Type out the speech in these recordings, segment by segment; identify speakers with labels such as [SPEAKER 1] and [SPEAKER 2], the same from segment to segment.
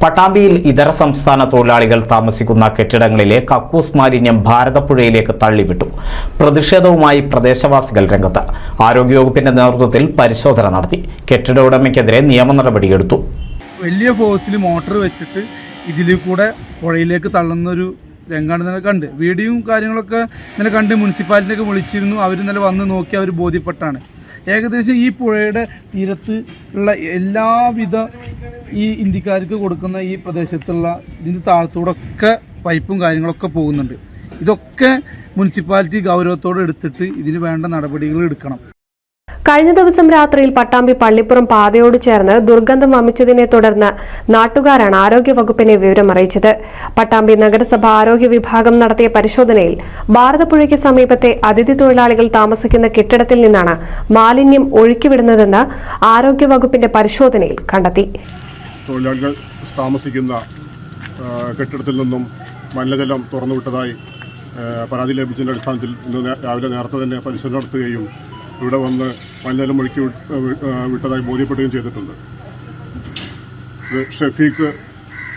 [SPEAKER 1] പട്ടാമ്പിയിൽ ഇതര സംസ്ഥാന തൊഴിലാളികൾ താമസിക്കുന്ന കെട്ടിടങ്ങളിലെ കക്കൂസ് മാലിന്യം ഭാരതപ്പുഴയിലേക്ക് തള്ളിവിട്ടു. പ്രതിഷേധവുമായി പ്രദേശവാസികൾ രംഗത്ത്. ആരോഗ്യവകുപ്പിന്റെ നേതൃത്വത്തിൽ പരിശോധന നടത്തി. കെട്ടിട ഉടമയ്ക്കെതിരെ നിയമ നടപടിയെടുത്തു.
[SPEAKER 2] വലിയ ഫോഴ്സിൽ മോട്ടോർ വെച്ചിട്ട് ഇതിൽ കൂടെ പുഴയിലേക്ക് തള്ളുന്നൊരു രംഗാണ് ഇന്നലെ കണ്ട്. വീഡിയോയും കാര്യങ്ങളൊക്കെ ഇന്നലെ കണ്ട് മുനിസിപ്പാലിറ്റിയൊക്കെ വിളിച്ചിരുന്നു. അവർ ഇന്നലെ വന്ന് നോക്കി അവർ ബോധ്യപ്പെട്ടാണ്. ഏകദേശം ഈ പുഴയുടെ തീരത്ത് ഉള്ള എല്ലാവിധ ഈ ഇന്ത്യക്കാർക്ക് കൊടുക്കുന്ന ഈ പ്രദേശത്തുള്ള ഇതിൻ്റെ താഴത്തൂടൊക്കെ പൈപ്പും കാര്യങ്ങളൊക്കെ പോകുന്നുണ്ട്. ഇതൊക്കെ മുനിസിപ്പാലിറ്റി ഗൗരവത്തോടെ എടുത്തിട്ട് ഇതിന് വേണ്ട നടപടികൾ എടുക്കണം.
[SPEAKER 3] കഴിഞ്ഞ ദിവസം രാത്രിയിൽ പട്ടാമ്പി പള്ളിപ്പുറം പാതയോട് ചേർന്ന് ദുർഗന്ധം വമിച്ചതിനെ തുടർന്ന് നാട്ടുകാരാണ് ആരോഗ്യവകുപ്പിനെ വിവരം അറിയിച്ചത്. പട്ടാമ്പി നഗരസഭ ആരോഗ്യ വിഭാഗം നടത്തിയ പരിശോധനയിൽ ഭാരതപ്പുഴയ്ക്ക് സമീപത്തെ അതിഥി തൊഴിലാളികൾ താമസിക്കുന്ന കെട്ടിടത്തിൽ നിന്നാണ് മാലിന്യം ഒഴുക്കിവിടുന്നതെന്ന് ആരോഗ്യവകുപ്പിന്റെ പരിശോധനയിൽ കണ്ടെത്തി.
[SPEAKER 4] തൊഴിലാളികൾ താമസിക്കുന്ന കെട്ടിടത്തിൽ നിന്നും മലിനജലം തുറന്നുവിട്ടതായി പരാതി ലഭിച്ചതിന്റെ അടിസ്ഥാനത്തിൽ ഇന്ന് രാവിലെ നേരത്തെ തന്നെ പരിശോധന നടത്തുകയും ഇവിടെ വന്ന് മലിനജലം ഒഴുക്കി വിട്ടതായി ബോധ്യപ്പെടുകയും ചെയ്തിട്ടുണ്ട്. ഇത് ഷെഫീഖ്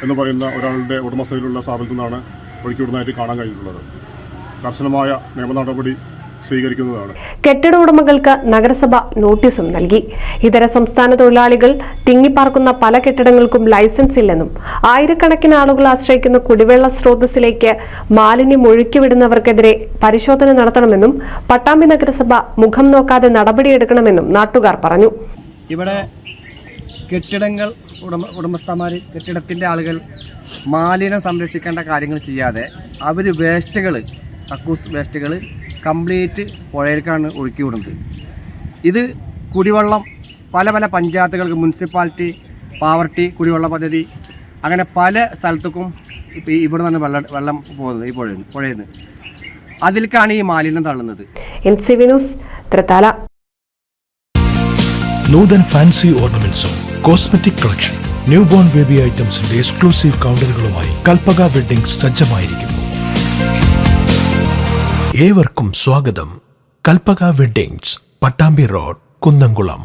[SPEAKER 4] എന്ന് പറയുന്ന ഒരാളുടെ ഉടമസ്ഥയിലുള്ള സ്ഥാപനത്തിൽ നിന്നാണ് ഒഴുക്കി വിടുന്നതായിട്ട് കാണാൻ കഴിഞ്ഞിട്ടുള്ളത്. കർശനമായ നിയമ നടപടി സ്വീകരിക്കുന്നതാണ്.
[SPEAKER 3] കെട്ടിട ഉടമകൾക്ക് നഗരസഭ നോട്ടീസും നൽകി. ഇതര സംസ്ഥാന തൊഴിലാളികൾ തിങ്ങിപ്പാർക്കുന്ന പല കെട്ടിടങ്ങൾക്കും ലൈസൻസ് ഇല്ലെന്നും ആയിരക്കണക്കിന് ആളുകൾ ആശ്രയിക്കുന്ന കുടിവെള്ള സ്രോതസ്സിലേക്ക് മാലിന്യം ഒഴുക്കിവിടുന്നവർക്കെതിരെ പരിശോധന നടത്തണമെന്നും പട്ടാമ്പി നഗരസഭ മുഖം നോക്കാതെ നടപടിയെടുക്കണമെന്നും നാട്ടുകാർ പറഞ്ഞു.
[SPEAKER 5] ഇവിടെ കെട്ടിടങ്ങൾ ഉടമസ്ഥന്മാർ കെട്ടിടത്തിൻ്റെ ആളുകൾ മാലിന്യം സംരക്ഷിക്കേണ്ട കാര്യങ്ങൾ ചെയ്യാതെ അവർ വേസ്റ്റുകൾ കക്കൂസ് വേസ്റ്റുകൾ കംപ്ലീറ്റ് പുഴയിലേക്കാണ് ഒഴുക്കി വിടുന്നത്. ഇത് കുടിവെള്ളം പല പഞ്ചായത്തുകൾക്ക് മുനിസിപ്പാലിറ്റി പാവർട്ടി കുടിവെള്ള പദ്ധതി അങ്ങനെ പല സ്ഥലത്തേക്കും ഇപ്പോൾ ഇവിടെ നിന്ന് വെള്ളം പോകുന്നത് ഈ പുഴയിൽ നിന്ന് അതിലേക്കാണ് ഈ മാലിന്യം തള്ളുന്നത്.
[SPEAKER 3] NCV news Thrithala.
[SPEAKER 6] Noothan fancy ഓർണമെന്റ്സും cosmetic collection new born baby ഐറ്റംസിന്റെ എക്സ്ക്ലൂസീവ് കൗണ്ടറുകളുമായി കൽപ്പക വെഡ്ഡിംഗ്സ് സജ്ജമായിരിക്കുന്നു. ഏവർക്കും സ്വാഗതം. Kalpaka weddings, Pattambi road, Kunnamkulam.